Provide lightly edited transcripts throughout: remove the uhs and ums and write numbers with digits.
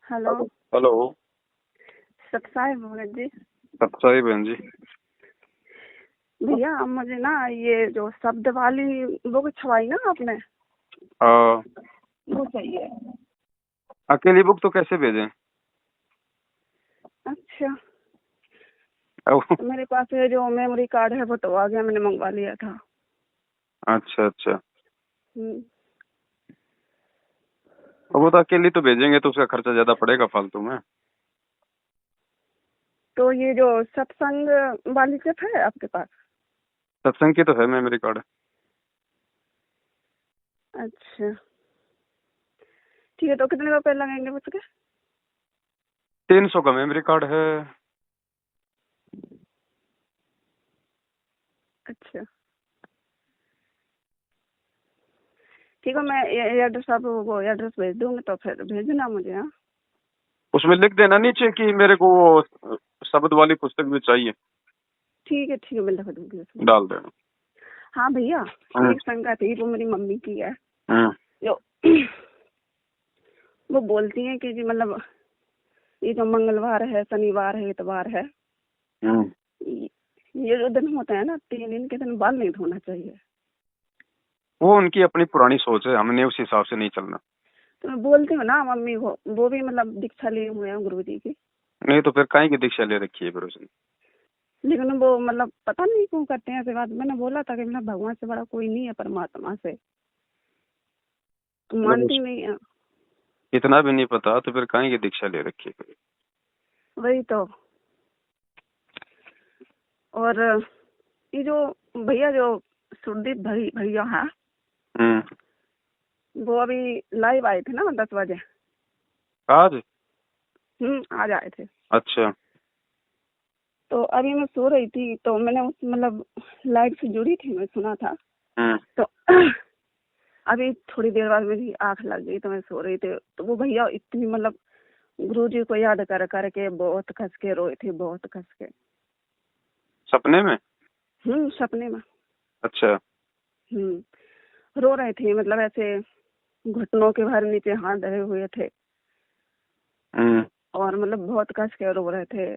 Hello. Hello. सतसाई Bhagat ji. सही बहन जी। भैया मुझे ना ये जो शब्द वाली बुक छवाई ना आपने, आ, वो चाहिए। अकेली बुक तो कैसे भेजें? अच्छा, ओ, तो मेरे पास ये जो मेमोरी कार्ड है वो तो आ गया, मैंने मंगवा लिया था। अच्छा अच्छा। हम्म, वो तो अकेली तो भेजेंगे तो उसका खर्चा ज्यादा पड़ेगा फालतू में। तो ये जो सत्संग वाली सिर्फ है आपके पास? सत्संग की तो है मेमोरी कार्ड। अच्छा, ठीक है। तो कितने रुपए लगेंगे उसके? 300 का मेमोरी कार्ड है। अच्छा, ठीक है। मैं ये एड्रेस आप वो एड्रेस भेज दूंगी तो फिर भेजना मुझे। हाँ, उसमें लिख देना नीचे कि मेरे को वो शब्द वाली पुस्तक भी चाहिए। ठीक है, मैं लिख दूंगी उसमें। डाल देना। हाँ भैया, हम्म एक शंका थी, वो मेरी मम्मी की है। हम्म जो वो बोलती हैं कि जी मतलब ये जो मंगलवार है, शनिवार है, इतवार है, हम्म। ये जो दिन होता है ना, 3 दिन के दिन बाल नहीं धोना चाहिए। वो उनकी अपनी पुरानी सोच है, हमने उस हिसाब से नहीं चलना। तो मैं बोलती हूँ ना मम्मी को, वो भी मतलब दीक्षा लिए हुए हैं गुरु जी की। नहीं तो फिर काहे की दीक्षा ले रखी है फिर उसने? लेकिन वो मतलब पता नहीं क्यों करते हैं ऐसे बात। मैंने बोला था कि मतलब भगवान से बड़ा कोई नहीं है, परमात्मा से। तो मतलब मानती नहीं है। इतना भी नहीं पता तो फिर काहे की दीक्षा ले रखी है फिर? वही तो। और ये जो भैया जो सुरदीप भैया है, हम्म। वो अभी लाइव आए थे ना 10 बजे। आज? आज आए थे। अच्छा। तो अभी मैं सो रही थी तो मैंने उस मतलब लाइट से जुड़ी थी, मैं सुना था। हम्म तो अभी थोड़ी देर बाद मेरी आंख लग गई तो मैं सो रही थी। तो वो भैया इतनी मतलब गुरु जी को याद कर करके बहुत खस के रोए थे, बहुत खस के। सपने में? सपने में। अच्छा। रो रहे थे, मतलब ऐसे घुटनों के भर नीचे हाथ धरे हुए थे। हम्म और मतलब बहुत कस के रो रहे थे,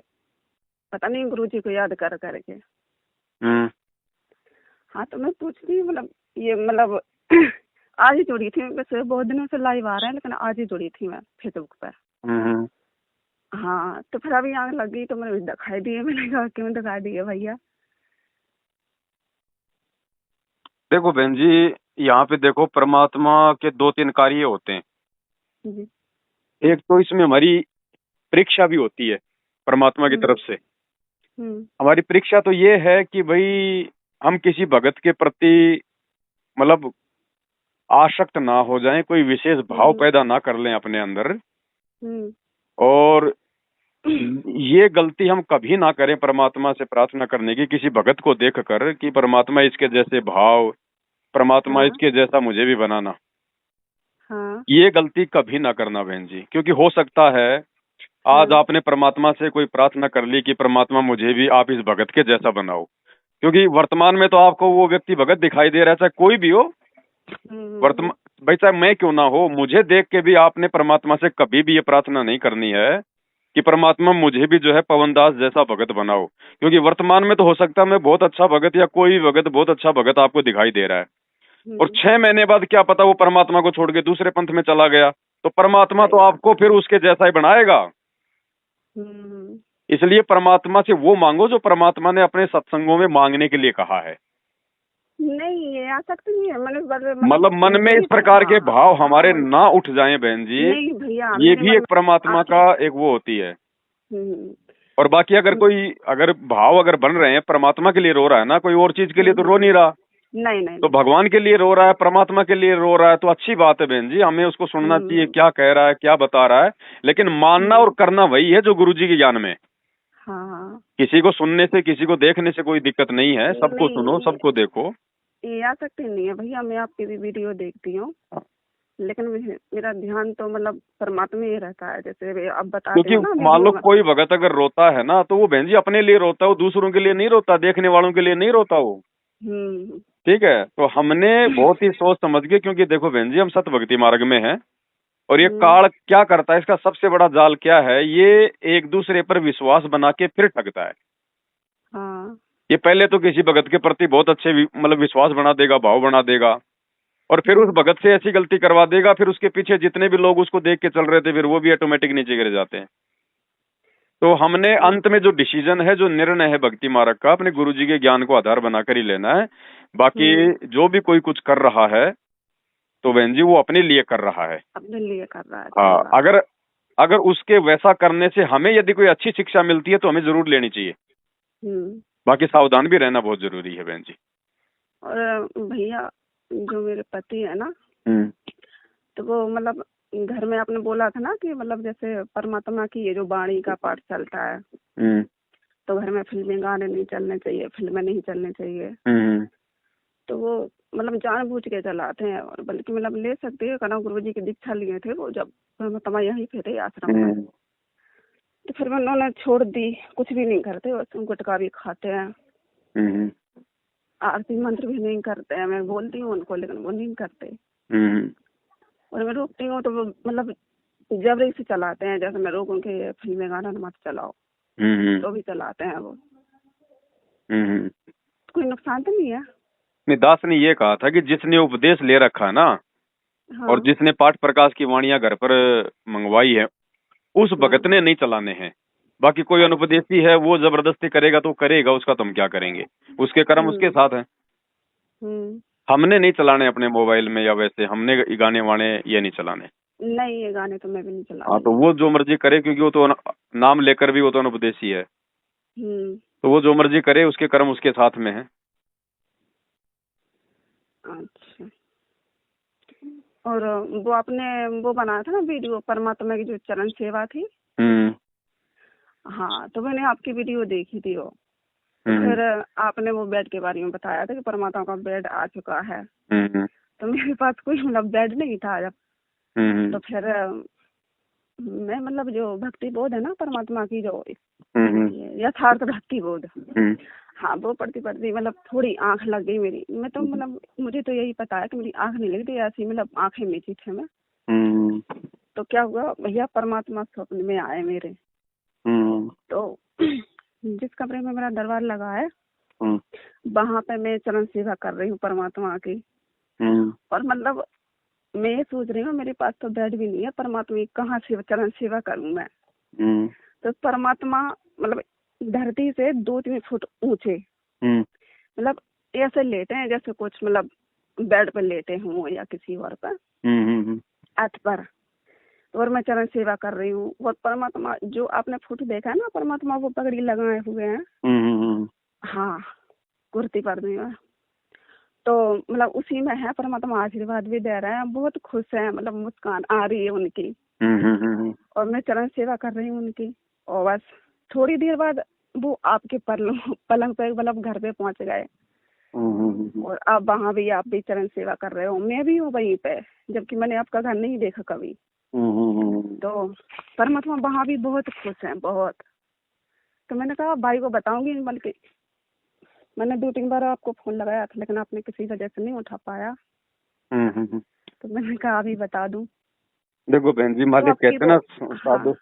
पता नहीं गुरु जी को याद कर करके। हम्म हाँ, तो मैं पूछती हूँ मतलब ये मतलब आज ही जुड़ी थी। वैसे बहुत दिनों से लाइव आ रहे हैं, लेकिन आज ही जुड़ी थी मैं फेसबुक पर। हम्म। हाँ, तो फिर अभी आग लग गई तो मैंने दिखाई दिए। मैंने कहा क्यों दिखाई दिए भैया? देखो बहन जी, यहाँ पे देखो परमात्मा के दो तीन कार्य होते हैं। जी। एक तो इसमें हमारी परीक्षा भी होती है परमात्मा की हम्म तरफ से। हम्म हमारी परीक्षा तो ये है कि भाई हम किसी भगत के प्रति मतलब आसक्त ना हो जाएं, कोई विशेष भाव हम्म पैदा ना कर लें अपने अंदर। हम्म और ये गलती हम कभी ना करें परमात्मा से प्रार्थना करने की, किसी भगत को देख कर कि परमात्मा इसके जैसे भाव, परमात्मा हाँ इसके जैसा मुझे भी बनाना। हाँ ये गलती कभी ना करना बहन जी, क्योंकि हो सकता है आज हाँ। आपने परमात्मा से कोई प्रार्थना कर ली कि परमात्मा मुझे भी आप इस भगत के जैसा बनाओ। क्योंकि वर्तमान में तो आपको वो व्यक्ति भगत दिखाई दे रहा है, चाहे कोई भी हो। वर्तमान हम्म। भाई चाहे मैं क्यों ना हो, मुझे देख के भी आपने परमात्मा से कभी भी ये प्रार्थना नहीं करनी है कि परमात्मा मुझे भी जो है पवनदास जैसा भगत बनाओ। क्योंकि वर्तमान में तो हो सकता है मैं बहुत अच्छा भगत या कोई भी भगत बहुत अच्छा भगत आपको दिखाई दे रहा है, और हम्म, 6 महीने बाद क्या पता वो परमात्मा को छोड़ के दूसरे पंथ में चला गया, तो परमात्मा सही तो बात आपको है। फिर उसके जैसा ही बनाएगा। हम्म। इसलिए परमात्मा से वो मांगो जो परमात्मा ने अपने सत्संगों में मांगने के लिए कहा है। नहीं, ये आ सकती नहीं है। मैंने मतलब मतलब मन में इस जुड़ी थी। प्रकार के हाँ भाव हमारे हाँ। ना उठ जाएं बहन जी, नहीं भैया, ये मेरे भी मन एक में परमात्मा आपकी। का एक वो होती है। हम्म और बाकी अगर हम्म कोई अगर भाव अगर बन रहे हैं, परमात्मा के लिए रो रहा है ना, कोई और चीज के लिए तो रो नहीं हम्म। रहा, नहीं नहीं तो नहीं। भगवान के लिए रो रहा है, परमात्मा के लिए रो रहा है, तो अच्छी बात है बहन जी, हमें उसको सुनना चाहिए हम्म क्या कह रहा है, क्या बता रहा है। लेकिन मानना और हम्म। करना वही है जो गुरु जी के ज्ञान में। हाँ हाँ। किसी को सुनने से, किसी को देखने से कोई दिक्कत नहीं है, सबको सुनो, नहीं, सबको देखो। ये आ सकते नहीं है भैया। मैं आपकी भी वीडियो देखती हूँ, लेकिन मेरा ध्यान तो मतलब परमात्मा ही रहता है। जैसे वे आप बताते क्योंकि हो ना मान लो वीडियो में। कोई भगत अगर रोता है ना, तो वो बहन जी अपने लिए रोता है, वो दूसरों के लिए नहीं रोता, देखने वालों के लिए नहीं रोता वो। हम्म ठीक है, तो हमने बहुत ही सोच समझ के, क्योंकि देखो बहन जी हम सत भक्ति मार्ग में हैं, और ये काल क्या करता है, इसका सबसे बड़ा जाल क्या है, ये एक दूसरे पर विश्वास बना के फिर ठगता है। हाँ। ये पहले तो किसी भगत के प्रति बहुत अच्छे मतलब विश्वास बना देगा, भाव बना देगा, और फिर उस भगत से ऐसी गलती करवा देगा, फिर उसके पीछे जितने भी लोग उसको देख के चल रहे थे फिर वो भी ऑटोमेटिक नीचे गिर जाते हैं। तो हमने अंत में जो डिसीजन है, जो निर्णय है भक्ति मार्ग का, अपने गुरुजी के ज्ञान को आधार बनाकर ही लेना है। बाकी जो भी कोई कुछ कर रहा है तो बहन जी वो अपने लिए कर रहा है, अपने लिए कर रहा है। हाँ। अगर अगर उसके वैसा करने से हमें यदि कोई अच्छी शिक्षा मिलती है तो हमें जरूर लेनी चाहिए। बाकी सावधान भी रहना बहुत जरूरी है बहन जी। और भैया जो मेरे पति है ना, तो वो मतलब घर में आपने बोला था ना कि मतलब जैसे परमात्मा की ये जो वाणी का पाठ चलता है, तो घर में फिल्में गाने नहीं चलने चाहिए, फिल्में नहीं चलने चाहिए। तो वो मतलब जानबूझ के चलाते हैं, और बल्कि मतलब ले सकते हैं कना गुरुजी की दीक्षा लिए थे वो जब परमात्मा यहीं पे थे आश्रम में, तो फिर उन्होंने छोड़ दी, कुछ भी नहीं करते, बस गुटखा भी खाते हैं, आरती मंत्र भी नहीं करते हैं। मैं बोलती हूँ उनको लेकिन वो नहीं करते, और मैं रोकती हूँ तो वो मतलब जबरी से चलाते हैं। जैसे मैं रोक उनके फिल्में गाना मत चलाओ, तो भी चलाते हैं वो। कोई नुकसान तो नहीं है? नहीं, दास ने ये कहा था कि जिसने उपदेश ले रखा ना, हाँ। और जिसने पाठ प्रकाश की वाणियां घर पर मंगवाई है, उस भगत ने नहीं चलाने हैं। बाकी कोई अनुपदेशी है वो जबरदस्ती करेगा तो करेगा, उसका तो हम क्या करेंगे, उसके कर्म उसके साथ हैं। हमने नहीं चलाने अपने मोबाइल में, या वैसे हमने गाने वाने ये नहीं चलाने। नहीं, ये गाने तो मैं भी नहीं चला। हाँ, तो वो जो मर्जी करे, क्योंकि वो तो नाम लेकर भी वो तो अनुपदेशी है, तो वो जो मर्जी करे, उसके कर्म उसके साथ में है। अच्छा। और वो आपने वो बनाया था ना वीडियो परमात्मा की जो चरण सेवा थी, हाँ, तो मैंने आपकी वीडियो देखी थी वो। तो फिर आपने वो बेड के बारे में बताया था कि परमात्मा का बेड आ चुका है। तो मेरे पास कोई मतलब बेड नहीं था जब, तो फिर मैं मतलब जो भक्ति बोध है ना परमात्मा की, जो यथार्थ भक्ति बोध, हाँ, वो पढ़ती पढ़ती मतलब थोड़ी आंख लग गई मेरी। मैं तो मतलब मुझे तो यही पता है कि मेरी आंख नहीं लगती, ऐसी मतलब आंखें मीची थे मैं। तो क्या हुआ भैया, परमात्मा स्वप्न में आए मेरे। तो जिस कमरे में मेरा दरबार लगा है, वहां पे मैं चरण सेवा कर रही हूँ परमात्मा की। और मतलब मैं ये सोच रही हूँ मेरे पास तो बेड भी नहीं है, परमात्मा की कहाँ से चरण सेवा करूँ मैं। तो परमात्मा मतलब धरती से 2-3 फुट ऊंचे मतलब ऐसे लेटे हैं जैसे कुछ मतलब बेड पर लेटे हों या किसी और पर, हाथ पर। और मैं चरण सेवा कर रही हूँ। और परमात्मा जो आपने फोटो देखा है ना, परमात्मा वो पगड़ी लगाए हुए हैं, हाँ, कुर्ती पर में। तो मतलब उसी में है, परमात्मा आशीर्वाद भी दे रहे हैं, बहुत खुश है, मतलब मुस्कान आ रही है उनकी। और मैं चरण सेवा कर रही हूँ उनकी। और बस थोड़ी देर बाद वो आपके पलंग पे मतलब घर पे पहुंच गए। और अब वहाँ भी आप भी चरण सेवा कर रहे हो, मैं भी हूँ वहीं पे, जबकि मैंने आपका घर नहीं देखा कभी। तो परमात्मा वहाँ भी बहुत खुश हैं, बहुत। तो मैंने कहा भाई को बताऊंगी, बल्कि मैंने 2-3 बार आपको फोन लगाया था लेकिन आपने किसी वजह से नहीं उठा पाया। तो मैंने कहा अभी बता दूं। देखो बहन जी, मालिक कहते ना साधु।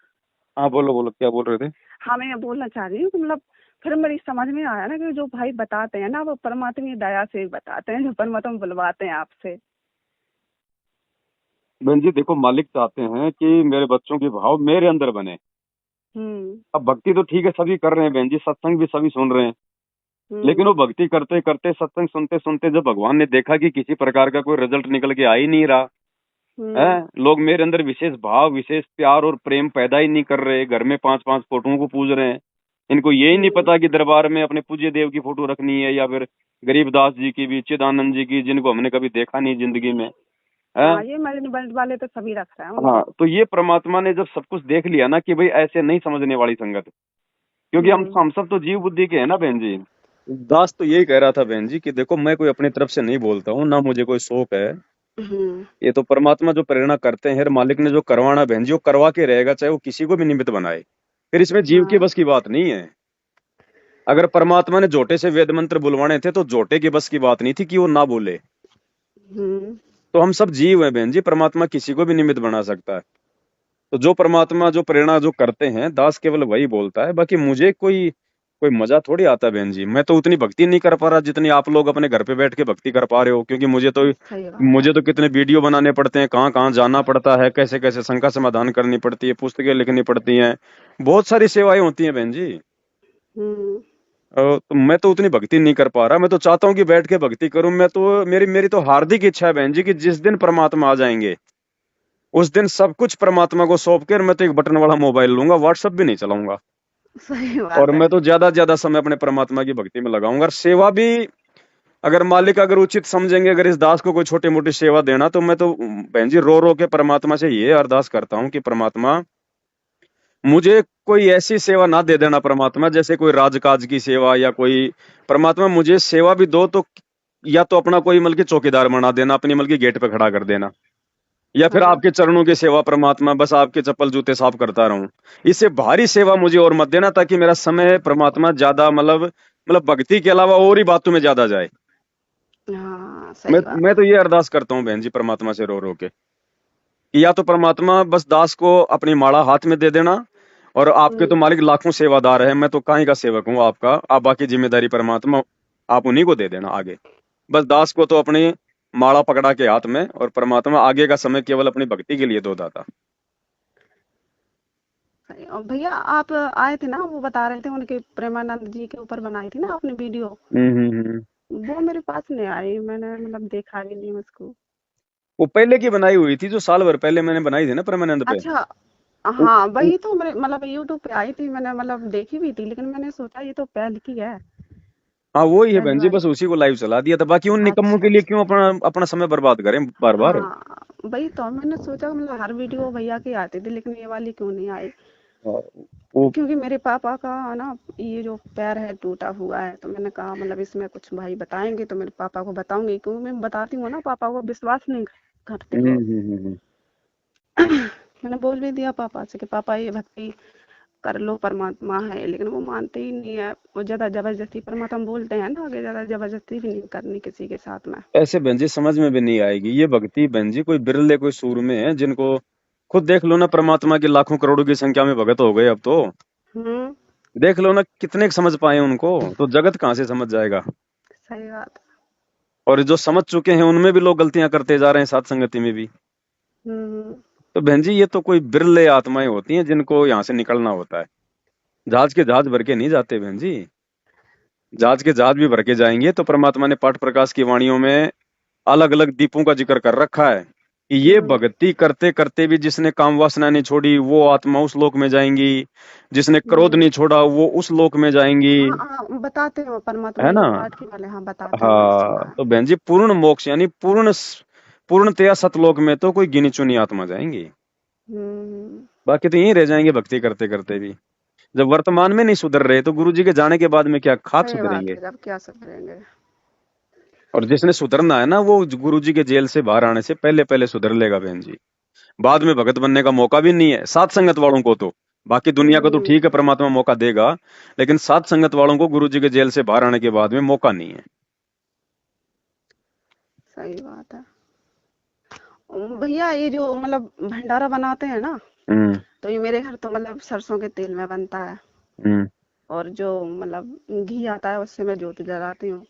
हाँ, बोलो क्या बोल रहे थे? हाँ, मैं ये बोलना चाह रही हूँ कि मतलब फिर मेरी समझ में आया ना कि जो भाई बताते हैं ना, वो परमात्मा की दया से बताते हैं, जो परमात्मा बुलवाते हैं आपसे। बहन जी देखो, मालिक चाहते हैं कि मेरे बच्चों के भाव मेरे अंदर बने। अब भक्ति तो ठीक है सभी कर रहे हैं बहन जी, सत्संग भी सभी सुन रहे हैं, लेकिन वो भक्ति करते करते, सत्संग सुनते सुनते जब भगवान ने देखा कि किसी प्रकार का कोई रिजल्ट निकल के आ ही नहीं रहा है, लोग मेरे अंदर विशेष भाव, विशेष प्यार और प्रेम पैदा ही नहीं कर रहे, घर में 5-5 फोटोओं को पूज रहे हैं, इनको यही नहीं पता कि दरबार में अपने पूज्य देव की फोटो रखनी है, या फिर गरीबदास जी की भी, चिदानंद जी की, जिनको हमने कभी देखा नहीं जिंदगी में। ये मैरिज वाले तो सभी रख रहे हैं। हाँ, तो ये परमात्मा ने जब सब कुछ देख लिया ना कि भाई ऐसे नहीं समझने वाली संगत, क्योंकि हम सब तो जीव बुद्धि के हैं ना बहन जी। दास तो यही कह रहा था बहन जी कि देखो, मैं कोई अपनी तरफ से नहीं बोलता हूँ, ना मुझे कोई शौक है, ये तो परमात्मा जो प्रेरणा करते हैं, मालिक ने जो करवाना बहन जी वो करवा के रहेगा, चाहे वो किसी को भी निमित्त बनाए, फिर इसमें जीव के बस की बात नहीं है। अगर परमात्मा ने झोटे से वेद मंत्र बुलवाने थे तो झोटे के बस की बात नहीं थी कि वो ना बोले। तो हम सब जीव हैं बहन जी, परमात्मा किसी को भी निमित्त बना सकता है। तो जो परमात्मा जो प्रेरणा जो करते हैं दास केवल वही बोलता है। बाकी मुझे कोई कोई मजा थोड़ी आता है बहन जी। मैं तो उतनी भक्ति नहीं कर पा रहा जितनी आप लोग अपने घर पे बैठ के भक्ति कर पा रहे हो, क्योंकि सही बात है। मुझे तो कितने वीडियो बनाने पड़ते हैं, कहाँ कहाँ जाना पड़ता है, कैसे कैसे शंका समाधान करनी पड़ती है, पुस्तकें लिखनी पड़ती हैं, बहुत सारी सेवाएं होती हैं बहन जी। हम्म। तो मैं तो उतनी भक्ति नहीं कर पा रहा। मैं तो चाहता हूँ कि बैठ के भक्ति करूं। मैं तो मेरी मेरी तो हार्दिक इच्छा है बहन जी कि जिस दिन परमात्मा आ जाएंगे उस दिन सब कुछ परमात्मा को सौंप कर मैं तो एक बटन वाला मोबाइल लूंगा, व्हाट्सएप भी नहीं चलाऊंगा, सही और बात है। मैं तो ज्यादा समय अपने परमात्मा की भक्ति में लगाऊंगा। और सेवा भी अगर मालिक अगर उचित समझेंगे, अगर इस दास को कोई छोटी मोटी सेवा देना, तो मैं तो बहन जी रो रो के परमात्मा से ये अरदास करता हूँ कि परमात्मा मुझे कोई ऐसी सेवा ना दे देना परमात्मा, जैसे कोई राजकाज की सेवा या कोई, परमात्मा मुझे सेवा भी दो तो या तो अपना कोई मतलब कि चौकीदार बना देना, अपनी मतलब की गेट पे खड़ा कर देना, या फिर हाँ। आपके चरणों की सेवा परमात्मा बस आपके चप्पल जूते साफ करता रहूं। इससे भारी सेवा मुझे और मत देना, ताकि मेरा समय परमात्मा ज्यादा मतलब भक्ति के अलावा और ही बातों में ज्यादा जाए। हाँ मैं सही बात मैं है। तो ये अरदास करता हूँ बहन जी परमात्मा से रो रो के कि या तो परमात्मा बस दास को अपनी माला हाथ में दे देना, और आपके तो हम्म। मालिक लाखों सेवादार हैं, मैं तो काहीं का सेवक हूँ आपका, आप बाकी जिम्मेदारी परमात्मा आप उन्हीं को दे देना आगे। बस दास को तो अपनी माला पकड़ा के हाथ में, और परमात्मा आगे का समय केवल अपनी भक्ति के लिए दो दाता। सही। और भैया आप आए थे ना, वो बता रहे थे उनके प्रेमानंद जी के ऊपर बनाई थी ना आपने वीडियो, हम्म। वो मेरे पास नहीं आई, मैंने मतलब देखा भी नहीं उसको। वो पहले की बनाई हुई थी, जो साल भर पहले मैंने बनाई थी ना परमानंद पे। अच्छा। उ, हाँ उ, वही तो मेरे मतलब यूट्यूब पे आई थी, मैंने मतलब देखी भी थी, लेकिन मैंने सोचा ये तो पहले की है, हाँ वो ही है पहली बहन जी, वाली। बस उसी को लाइव चला दिया था। बाकी उन निकम्मों अच्छा के लिए अच्छा। क्यों अपना अपना समय बर्बाद करें बार बार। हाँ वही तो मैंने सोचा, मतलब हर वीडियो भैया की आती थी, लेकिन ये वाली क्यों नहीं आई। वो क्योंकि मेरे पापा का ना ये जो पैर है टूटा हुआ है, तो मैंने कहा मतलब इसमें कुछ भाई बताएंगे तो मेरे पापा को बताऊंगी, क्योंकि मैं बताती हूँ ना पापा को विश्वास नहीं करते वो। हम्म। मैंने बोल भी दिया पापा से कि पापा ये भक्ति कर लो, परमात्मा है, लेकिन वो मानते ही नहीं है। वो ज्यादा जबरदस्ती, परमात्मा बोलते हैं ना, आगे ज्यादा जबरदस्ती भी नहीं करनी किसी के साथ में। ऐसे बहन जी समझ में भी नहीं आएगी ये भक्ति बहन जी, कोई बिरले कोई सूरमे हैं जिनको, खुद देख लो ना परमात्मा के लाखों करोड़ों की संख्या में भगत हो गए अब तो। हम्म। देख लो ना कितने समझ पाए उनको, तो जगत कहाँ से समझ जाएगा। सही बात और जो समझ चुके हैं उनमें भी लोग गलतियां करते जा रहे हैं, साथ संगति में भी। है। हम्म। तो बहन जी ये तो कोई बिरले आत्माएं होती हैं जिनको यहाँ से निकलना होता है। जहाज के जहाज भर के नहीं जाते बहन जी, जहाज के जहाज भी भर के जाएंगे तो परमात्मा ने पाठ प्रकाश की वाणियों में अलग अलग दीपों का जिक्र कर रखा है कि ये हम्म। भक्ति करते करते भी जिसने काम वासना नहीं छोड़ी वो आत्मा उस लोक में जाएंगी, जिसने क्रोध हम्म। नहीं छोड़ा वो उस लोक में जाएंगी। हाँ हाँ बताते हो परमात्मा, है ये ना। जो पाठ की वाले, हाँ बताते हैं, मैंने सुना हाँ है। तो बहन जी पूर्ण मोक्ष यानी पूर्णतया सतलोक में तो कोई गिनी चुनी आत्मा जाएंगी, हम्म। बाकी तो यहीं रह जाएंगे भक्ति करते करते भी। जब वर्तमान में नहीं सुधर रहे तो गुरु जी के जाने के बाद में क्या खाक सही बात सुधरेंगे। है, जब क्या सब करेंगे। और जिसने सुधरना है ना वो गुरु जी के जेल से बाहर आने से पहले पहले सुधर लेगा बहन जी। बाद में भगत बनने का मौका भी नहीं है सात संगत वालों को तो। बाकी दुनिया को तो हम्म। ठीक है परमात्मा मौका देगा, लेकिन सात संगत वालों को गुरु जी के जेल से बाहर आने के बाद में मौका नहीं है। सही बात है। भैया ये जो मतलब भंडारा बनाते हैं ना, हम्म तो ये मेरे घर तो मतलब सरसों के तेल में बनता है, हम्म और जो मतलब घी आता है उससे मैं ज्योति जलाती हूँ।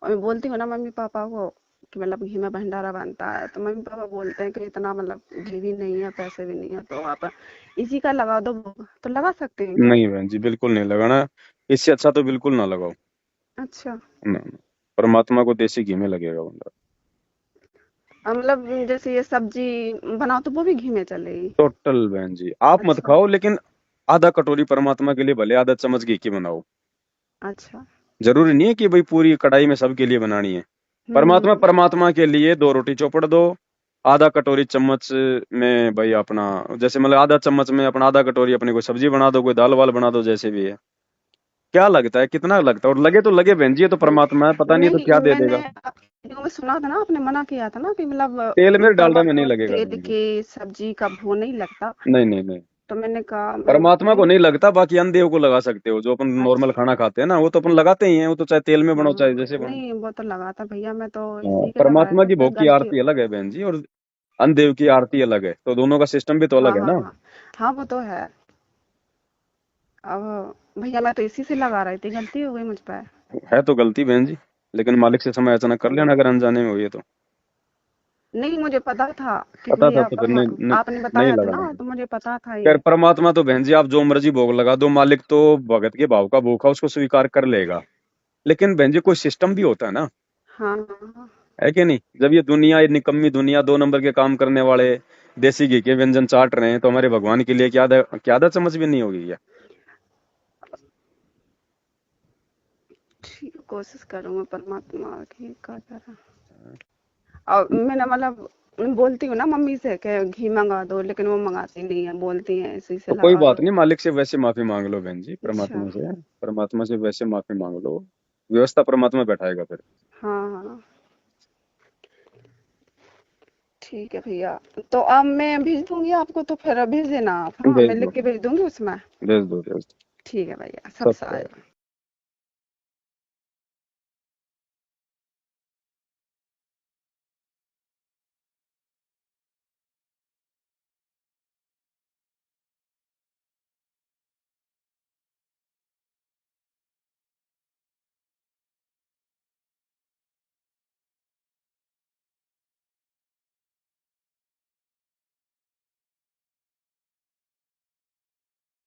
और मैं बोलती हूँ ना मम्मी पापा को कि मतलब घी में भंडारा बनता है, तो मम्मी पापा बोलते हैं कि इतना मतलब घी भी नहीं है, पैसे भी नहीं है, तो आप इसी का लगा दो भोग। तो लगा सकते हैं क्या? नहीं बहन जी बिल्कुल नहीं लगाना, इससे अच्छा तो बिल्कुल ना लगाओ। अच्छा। ना, परमात्मा को देसी घी में लगेगा बंदा। मतलब जैसे ये सब्जी बनाओ तो वो भी घी में चलेगी? टोटल बहन जी आप मत अच्छा। खाओ, लेकिन आधा कटोरी परमात्मा के लिए भले आधा चम्मच घी की बनाओ। अच्छा। जरूरी नहीं है कि भाई पूरी कढ़ाई में सबके लिए बनानी है। परमात्मा हम्म। परमात्मा के लिए दो रोटी चौपड़ दो, आधा कटोरी चम्मच में भाई अपना, जैसे मतलब आधा चम्मच में अपना आधा कटोरी अपने कोई सब्जी बना दो, कोई दाल वाल बना दो, जैसे भी है। क्या लगता है कितना लगता है, और लगे तो लगे बहन जी, ये तो परमात्मा है, पता नहीं है तो नहीं क्या दे मैंने देगा। आपकी वीडियो में सुना था ना, आपने मना किया था ना कि मतलब तेल में डालडा में नहीं परमात्मा लगेगा तेल बहन जी। के सब्जी का वो नहीं लगता। नहीं नहीं नहीं। तो मैंने कहा परमात्मा को नहीं लगता, बाकी अन्य देव को लगा सकते हो। जो अपन नॉर्मल खाना खाते हैं ना, वो तो अपन लगाते ही हैं, वो तो चाहे तेल में बनो चाहे जैसे बनो। नहीं वो तो लगा था भैया, मैं तो हाँ, इसी के लगा रहे परमात्मा थे, की फिर भोग की गलती। आरती अलग है बहन जी, और अन्य देव की आरती अलग है, तो दोनों का सिस्टम भी तो हाँ अलग है हाँ ना। हाँ हाँ, वो तो है। अब भैया मैं तो इसी से लगा रही थी, गलती हो गई मुझ पर। है तो गलती बहन जी, लेकिन मालिक से समय अचानक कर लेना अगर अनजाने में हुई है तो। नहीं मुझे पता था कि पता था भैया तो फिर नहीं, नहीं, आपने नहीं बताया था लगाना। ना, तो मुझे पता था खैर ये। परमात्मा तो बहन जी आप जो मर्जी भोग लगा दो, मालिक तो भगत के भाव का भूखा उसको स्वीकार कर लेगा। लेकिन बहन जी कोई सिस्टम भी होता है ना, हाँ हाँ है कि नहीं। जब ये दुनिया, ये निकम्मी दुनिया, 2 नंबर के काम करने वाले देसी घी के व्यंजन चाट रहे हैं, तो हमारे भगवान के लिए क्या आधा चम्मच भी नहीं होगी क्या। ठीक, कोशिश करूंगा परमात्मा की का तरह। और मैंने मतलब बोलती हूँ ना मम्मी से कि घी मंगा दो, लेकिन वो मंगाती नहीं है, बोलती है इसी से तो कोई लगा बात दो। नहीं, मालिक से वैसे माफी मांग लो बहन जी, अच्छा। परमात्मा से वैसे माफी मांग लो। व्यवस्था परमात्मा बैठाएगा फिर। हाँ हाँ ठीक है भैया। तो अब मैं भेज दूंगी आपको, तो फिर भेज देना आप। हाँ भेज मैं लिख दो, के भेज दूंगी उसमें। भेज दो, भेज दो। ठीक है भैया, सब सब सारे।